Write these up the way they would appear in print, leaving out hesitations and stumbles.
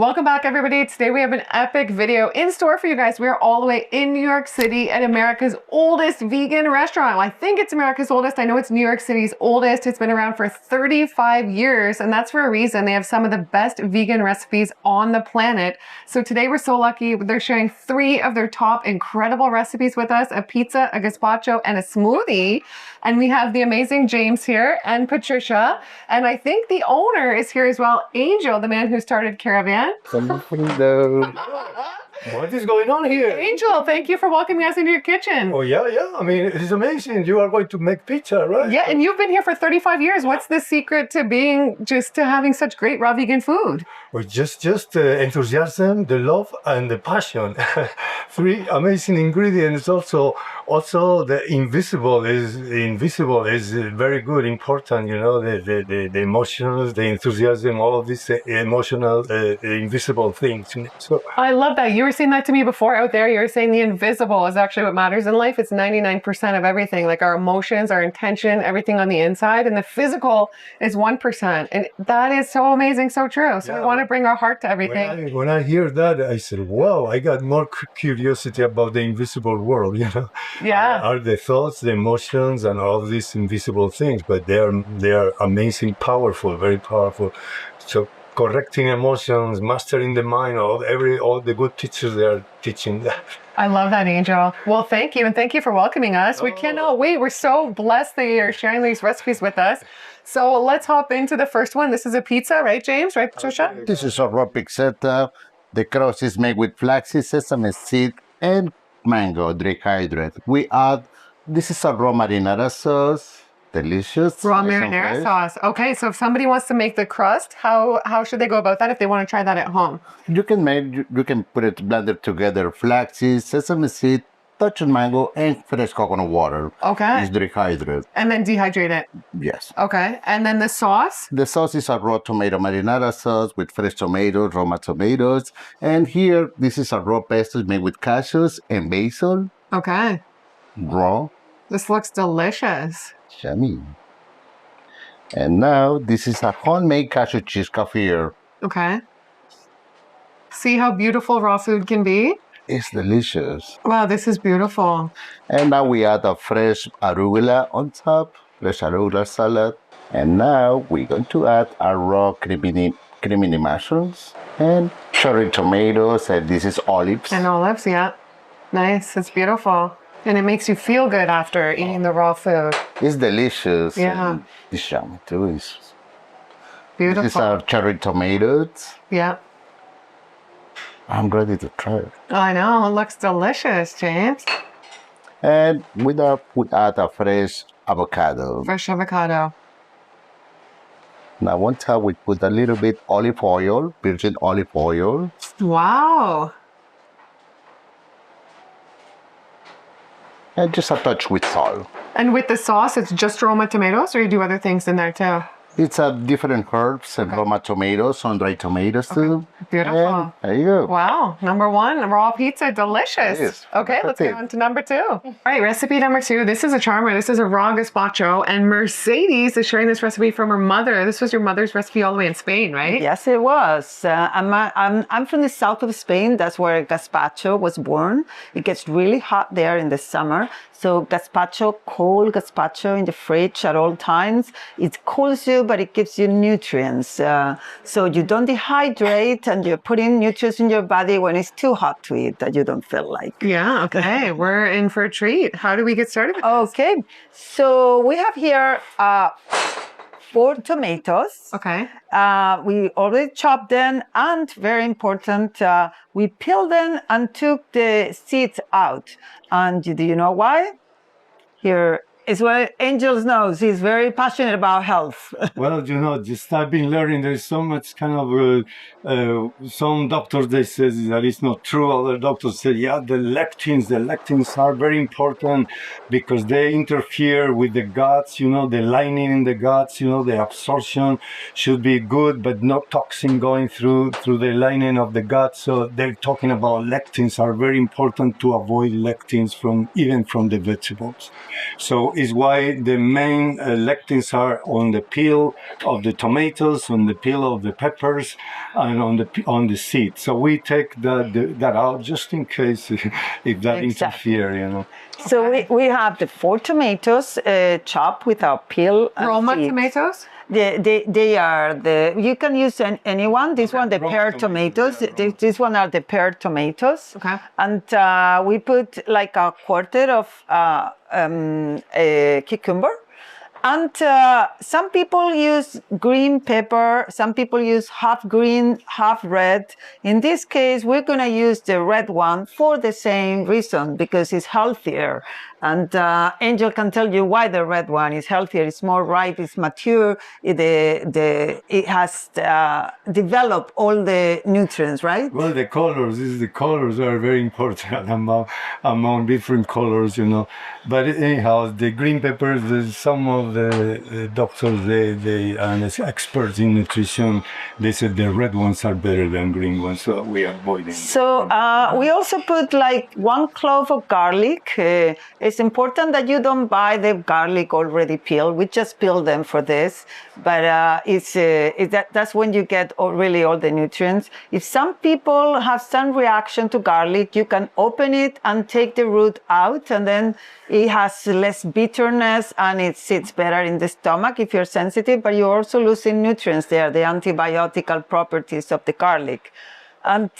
Welcome back, everybody. Today we have an epic video in store for you guys. We're all the way in New York City at America's oldest vegan restaurant. Well, I think it's America's oldest. I know it's New York City's oldest. It's been around for 35 years, and that's for a reason. They have some of the best vegan recipes on the planet. So today we're so lucky. They're sharing 3 of their top incredible recipes with us: a pizza, a gazpacho, and a smoothie. And we have the amazing James here and Patricia. And I think the owner is here as well, Angel, the man who started Caravan. Hello. What is going on here? Angel, thank you for welcoming us into your kitchen. Oh, yeah. I mean, it's amazing. You are going to make pizza, right? Yeah, and you've been here for 35 years. What's the secret to having such great raw vegan food? Well, just enthusiasm, the love, and the passion. 3 amazing ingredients. Also, the invisible is very good, important. You know, the emotions, the enthusiasm, all of these emotional, invisible things. So I love that. You were saying that to me before out there. You were saying the invisible is actually what matters in life. It's 99% of everything, like our emotions, our intention, everything on the inside, and the physical is 1%. And that is so amazing, so true. So we want to bring our heart to everything. When I hear that, I said, wow, I got more curiosity about the invisible world, you know. Yeah. Are the thoughts, the emotions, and all these invisible things, but they are amazing, powerful, very powerful. So correcting emotions, mastering the mind, all the good teachers, they are teaching that. I love that, Angel. Well, thank you, and thank you for welcoming us. We cannot wait. We're so blessed that you're sharing these recipes with us. So let's hop into the first one. This is a pizza, right, James? Right, Patricia? This is a raw pizzetta. The crust is made with flaxseed, sesame seed, and mango dehydrate. This is a raw marinara sauce. Delicious. Raw marinara sauce. Okay, so if somebody wants to make the crust, how should they go about that if they want to try that at home? You can put it blended together: flaxseed, sesame seed, touch of mango, and fresh coconut water. Okay. It's dehydrated. And then dehydrate it. Yes. Okay, and then the sauce? The sauce is a raw tomato marinara sauce with fresh tomatoes, Roma tomatoes, and here this is a raw pesto made with cashews and basil. Okay. Raw. This looks delicious. Yummy. And now this is a homemade cashew cheese kefir. Okay. See how beautiful raw food can be? It's delicious. Wow, this is beautiful. And now we add a fresh arugula on top, fresh arugula salad. And now we're going to add our raw creamy mushrooms and cherry tomatoes, and this is olives. And olives, yeah. Nice, it's beautiful. And it makes you feel good after eating the raw food. It's delicious. Yeah. And it's yummy too. It's beautiful. These are cherry tomatoes. Yeah. I'm ready to try it. I know, it looks delicious, James. And we add a fresh avocado. Fresh avocado. Now on top we put a little bit olive oil, virgin olive oil. Wow. And just a touch with salt. And with the sauce, it's just Roma tomatoes, or you do other things in there too? It's different herbs and Roma tomatoes, sun-dried tomatoes too. Beautiful. And there you go. Wow. Number 1, raw pizza, delicious. Yes. Okay, let's get on to number 2. All right, recipe number 2. This is a charmer. This is a raw gazpacho, and Mercedes is sharing this recipe from her mother. This was your mother's recipe all the way in Spain, right? Yes, it was. I'm from the south of Spain. That's where gazpacho was born. It gets really hot there in the summer. So gazpacho, cold gazpacho in the fridge at all times. It cools you, but it gives you nutrients. So you don't dehydrate, and you're putting nutrients in your body when it's too hot to eat that you don't feel like. Yeah, okay. We're in for a treat. How do we get started with this? Okay, so we have here 4 tomatoes. Okay. We already chopped them, and very important, we peeled them and took the seeds out. And do you know why? Here is what Angel knows. He's very passionate about health. Well, you know, just I've been learning there's so much kind of, some doctors, they say that it's not true. Other doctors say, yeah, the lectins are very important because they interfere with the guts, you know, the lining in the guts, you know, the absorption should be good, but not toxin going through the lining of the gut. So they're talking about lectins are very important to avoid lectins even from the vegetables. So is why the main lectins are on the peel of the tomatoes, on the peel of the peppers, and on the seed. So we take that out just in case if that interfere, you know. So we have the 4 tomatoes chopped without peel. Roma tomatoes? They are you can use any one. This one, the pear tomatoes. This one are the pear tomatoes. Okay. And we put like a quarter of cucumber. And some people use green pepper, some people use half green, half red. In this case, we're going to use the red one for the same reason, because it's healthier. And Angel can tell you why the red one is healthier. It's more ripe, it's mature, it has developed all the nutrients, right? Well, the colors are very important among different colors, you know. But anyhow, the green peppers, some of the doctors, they and experts in nutrition, they said the red ones are better than green ones, so we are avoiding. So we also put like 1 clove of garlic. It's important that you don't buy the garlic already peeled. We just peel them for this, but that's when you get really all the nutrients. If some people have some reaction to garlic, you can open it and take the root out, and then it has less bitterness and it sits better in the stomach if you're sensitive, but you're also losing nutrients there, the antibiotical properties of the garlic. And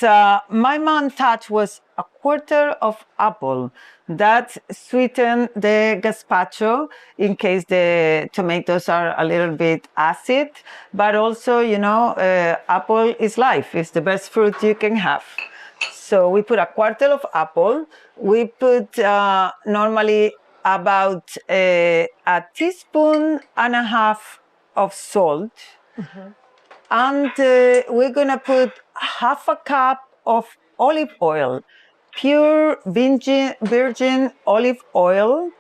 my main touch was a quarter of apple. That sweetened the gazpacho in case the tomatoes are a little bit acid, but also, you know, apple is life. It's the best fruit you can have. So we put a quarter of apple. We put normally about a teaspoon and a half of salt. Mm-hmm. And we're going to put half a cup of olive oil, pure virgin olive oil,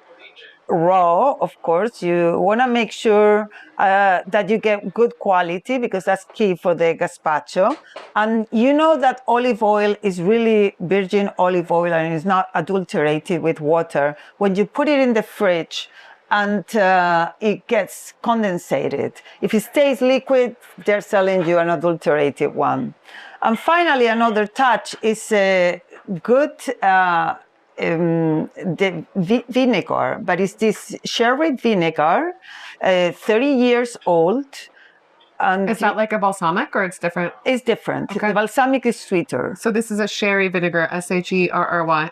raw, of course. You want to make sure that you get good quality, because that's key for the gazpacho. And you know that olive oil is really virgin olive oil and is not adulterated with water. When you put it in the fridge, and it gets condensated. If it stays liquid, they're selling you an adulterated one. And finally, another touch is a good vinegar, but it's this sherry vinegar, 30 years old. And is that like a balsamic, or it's different? It's different. Okay. The balsamic is sweeter. So this is a sherry vinegar, SHERRY.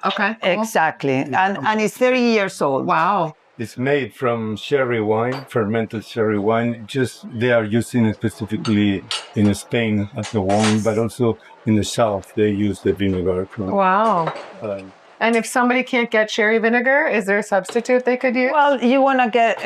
Okay. Cool. Exactly. And it's 30 years old. Wow. It's made from sherry wine, fermented sherry wine. Just they are using it specifically in Spain as a wine, but also in the south they use the vinegar. Wow. And if somebody can't get sherry vinegar, is there a substitute they could use? Well, you want to get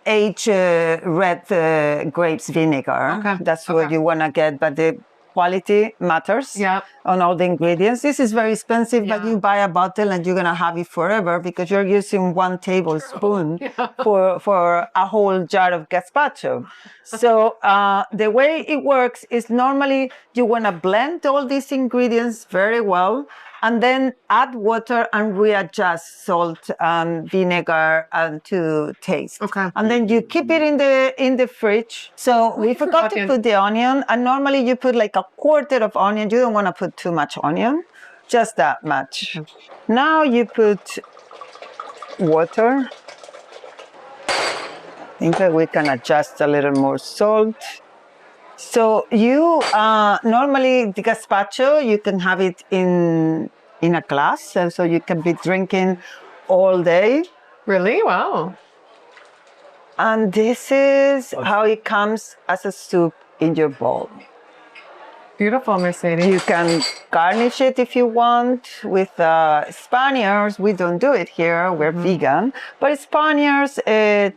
aged red grapes vinegar. Okay. That's what you want to get, but the quality matters on all the ingredients. This is very expensive, but you buy a bottle and you're going to have it forever, because you're using 1 tablespoon for a whole jar of gazpacho. So the way it works is normally you want to blend all these ingredients very well, and then add water and readjust salt and vinegar to taste. Okay. And then you keep it in the fridge. So we forgot to put the onion, and normally you put like a quarter of onion. You don't want to put too much onion, just that much. Now you put water. I think that we can adjust a little more salt. So you normally the gazpacho, you can have it in a glass, so you can be drinking all day. Really? Wow. And this is how it comes as a soup in your bowl. Beautiful, Mercedes. You can garnish it if you want with Spaniards. We don't do it here, we're vegan, but Spaniards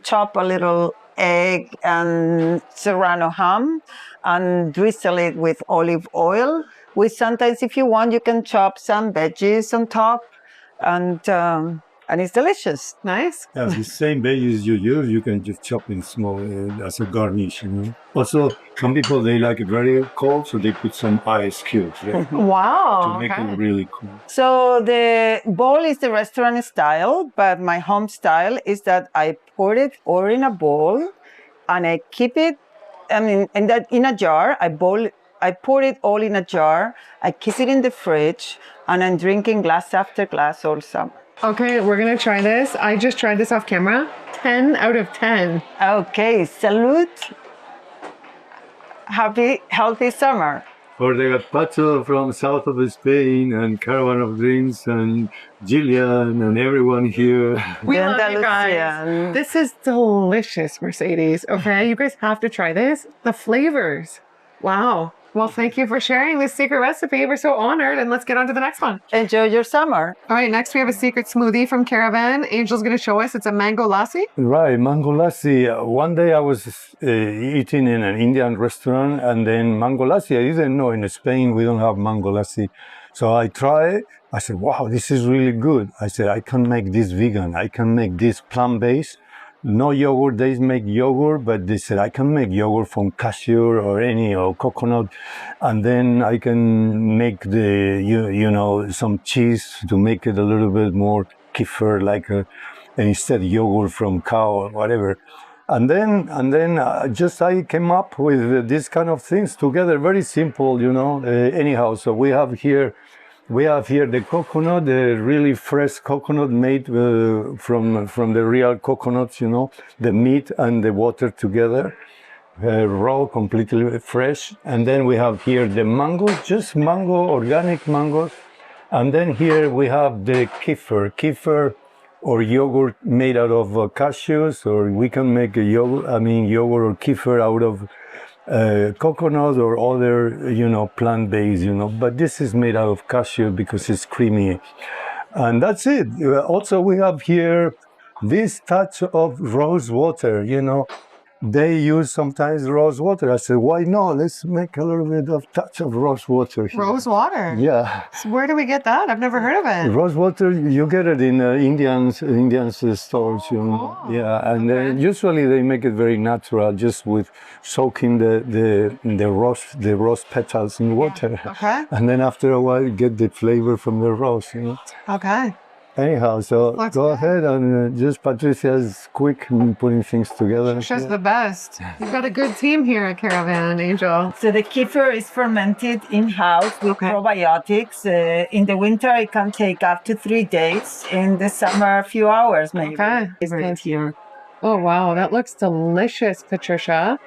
chop a little egg and serrano ham and drizzle it with olive oil. Sometimes, if you want, you can chop some veggies on top. And and it's delicious. Nice. Yeah, the same veggies you use, you can just chop in small as a garnish, you know. Also, some people, they like it very cold, so they put some ice cubes there to Wow. make Okay. it really cool. So the bowl is the restaurant style, but my home style is that I pour it all in a bowl and I keep it, I mean, in a jar. I pour it all in a jar. I keep it in the fridge and I'm drinking glass after glass all summer. Okay, we're gonna try this. I just tried this off camera. 10 out of 10. Okay, salute. Happy, healthy summer. For the gazpacho from south of Spain and Caravan of Dreams and Gillian and everyone here. We The love you guys. Andalusian. This is delicious, Mercedes. Okay, you guys have to try this. The flavors. Wow. Well, thank you for sharing this secret recipe. We're so honored. And let's get on to the next one. Enjoy your summer. All right, next we have a secret smoothie from Caravan. Angel's going to show us. It's a mango lassi. Right, mango lassi. One day I was eating in an Indian restaurant and then mango lassi. I didn't know in Spain we don't have mango lassi. So I tried. I said, wow, this is really good. I said, I can make this vegan. I can make this plant-based. No yogurt, they make yogurt, but they said I can make yogurt from cashew or any or coconut, and then I can make the you know some cheese to make it a little bit more kefir, like instead yogurt from cow or whatever. And then just I came up with these kind of things together, very simple, you know. Anyhow, so we have here the coconut, the really fresh coconut made from the real coconuts, you know, the meat and the water together, raw, completely fresh. And then we have here the mango, just mango, organic mangoes. And then here we have the kefir or yogurt made out of cashews, or we can make a yogurt or kefir out of coconut or other, you know, plant-based, you know, but this is made out of cashew because it's creamy. And that's it. Also, we have here this touch of rose water, you know. They use sometimes rose water. I said, why not? Let's make a little bit of touch of rose water here. Rose water. Yeah. So where do we get that? I've never heard of it. Rose water, you get it in Indian stores, you know. Oh, Yeah, and usually they make it very natural, just with soaking the rose petals in water. Okay. And then after a while, get the flavor from the rose, you know. Okay. Anyhow, so Let's go go. ahead and just Patricia's quick in putting things together. She's the best. You've got a good team here at Caravan, Angel. So the kefir is fermented in-house with Okay. probiotics. In the winter, it can take up to 3 days. In the summer, a few hours maybe. Okay. It's made here. Oh, wow. That looks delicious, Patricia.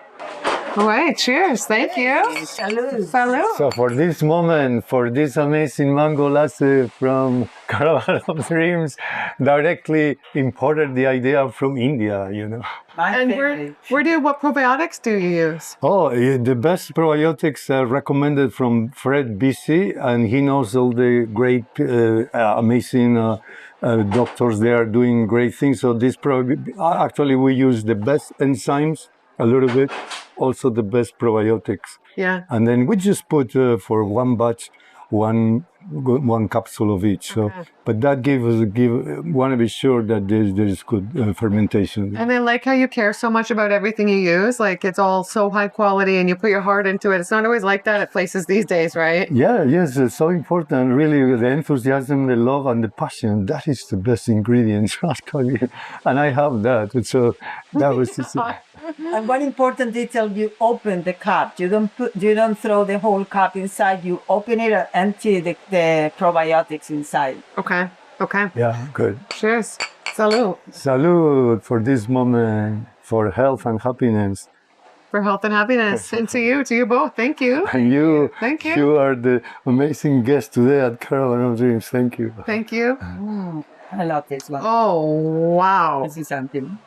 All right. Cheers. Thank you. Salud. Salud. So for this moment, for this amazing mango lassi from Caravan of Dreams, directly imported the idea from India, you know. My And favorite. what probiotics do you use? Oh, the best probiotics are recommended from Fred BC, and he knows all the great, amazing doctors. They are doing great things. So this actually we use the best enzymes a little bit, also the best probiotics, Yeah. and then we just put for one batch one capsule of each. So, but that want to be sure that there's good fermentation. And I like how you care so much about everything you use. Like it's all so high quality and you put your heart into it. It's not always like that at places these days, right? Yeah, yes, it's so important. Really, the enthusiasm, the love, and the passion, that is the best ingredient. And I have that. So that was just, And one important detail: you open the cup. You don't throw the whole cup inside. You open it and empty the probiotics inside. Okay. Okay. yeah, good. Cheers. Salud. Salud for this moment, for health and happiness. For health and happiness. And to you both. Thank you. And you, Thank you. you are the amazing guest today at Caravan of Dreams. Thank you. Thank you. I love this one. Oh, wow. This is something.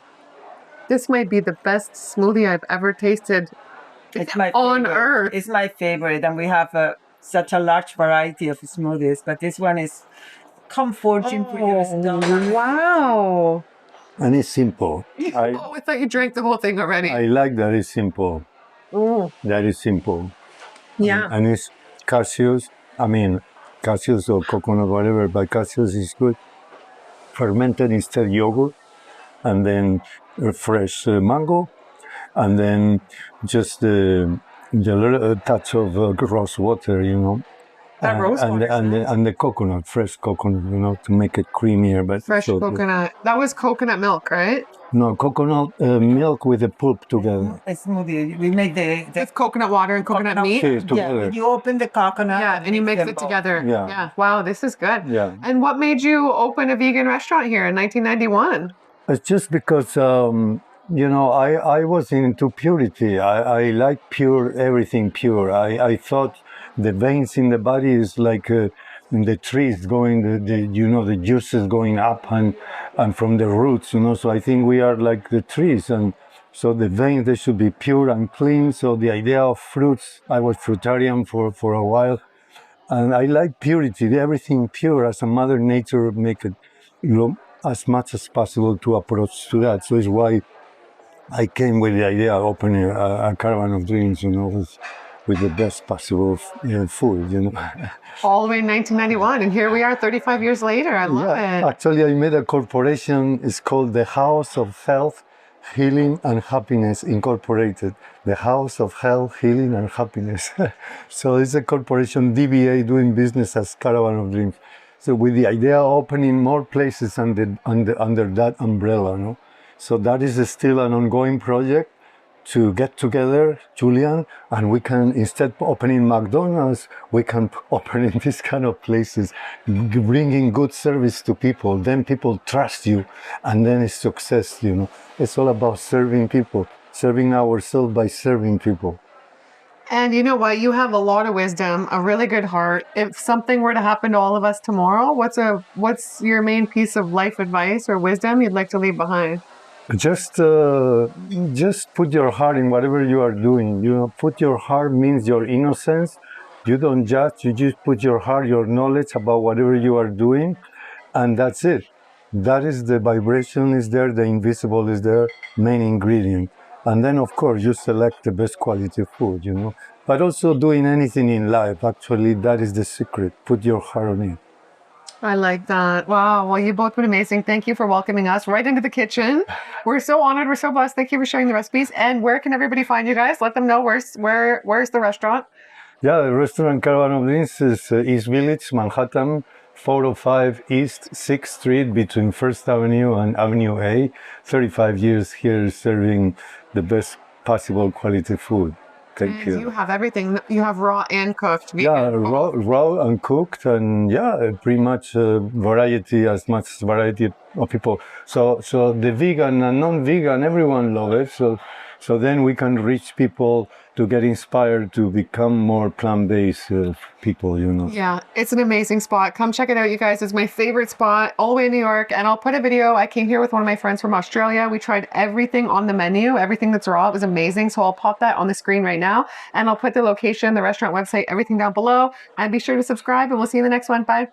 This might be the best smoothie I've ever tasted It's my on favorite. earth. It's my favorite, and we have such a large variety of smoothies. But this one is comforting for your stomach. Oh, wow. And it's simple. Oh, I thought you drank the whole thing already. I like that it's simple. Mm. That is simple. Yeah. And it's cashews. Cashews or coconut, whatever, but cashews is good. fermented instead yogurt, and then fresh mango, and then just the little touch of rose water, you know. That rose water, and the coconut, fresh coconut, you know, to make it creamier. But fresh so coconut. That was coconut milk, right? no, coconut milk with the pulp together. A smoothie. We make the With coconut water and coconut meat. Okay, together. you open the coconut. Yeah, and you mix it together. Yeah. Wow, this is good. Yeah. And what made you open a vegan restaurant here in 1991? It's just because, you know, I was into purity. I like pure, everything pure. I thought the veins in the body is like the trees going, you know, the juices going up and from the roots, you know. So I think we are like the trees. And so the veins, they should be pure and clean. So the idea of fruits, I was fruitarian for a while. And I like purity, everything pure, as a Mother Nature make it, you know, as much as possible to approach to that. So it's why I came with the idea of opening a Caravan of Dreams, you know, with the best possible food, you know. All the way in 1991, and here we are 35 years later. I love it. Actually, I made a corporation. It's called the House of Health, Healing and Happiness Incorporated. The House of Health, Healing and Happiness. So it's a corporation, DBA, doing business as Caravan of Dreams. So with the idea of opening more places under that umbrella, you know. So that is still an ongoing project to get together, Julian, and we can, instead of opening McDonald's, we can open in these kind of places, bringing good service to people. Then people trust you, and then it's success, you know. It's all about serving people, serving ourselves by serving people. And you know what? You have a lot of wisdom, a really good heart. If something were to happen to all of us tomorrow, what's your main piece of life advice or wisdom you'd like to leave behind? Just put your heart in whatever you are doing. You know, put your heart means your innocence. You don't judge. You just put your heart, your knowledge about whatever you are doing, and that's it. That is the vibration is there, the invisible is there, main ingredient. And then, of course, you select the best quality food, you know. But also doing anything in life, actually, that is the secret. Put your heart on it. I like that. Wow. Well, you've both been amazing. Thank you for welcoming us right into the kitchen. We're so honored. We're so blessed. Thank you for sharing the recipes. And where can everybody find you guys? Let them know where's the restaurant. Yeah, the restaurant Caravan of Dreams is East Village, Manhattan, 405 East 6th Street between 1st Avenue and Avenue A. 35 years here serving the best possible quality food. Thank you. You have everything. You have raw and cooked. Yeah, raw and cooked, and yeah, pretty much variety, as much variety of people. So the vegan and non-vegan, everyone love it. So then we can reach people to get inspired to become more plant-based people, you know. Yeah, it's an amazing spot. Come check it out, you guys. It's my favorite spot all the way in New York. And I'll put a video. I came here with one of my friends from Australia. We tried everything on the menu, everything that's raw. It was amazing. So I'll pop that on the screen right now. And I'll put the location, the restaurant website, everything down below. And be sure to subscribe, and we'll see you in the next one. Bye.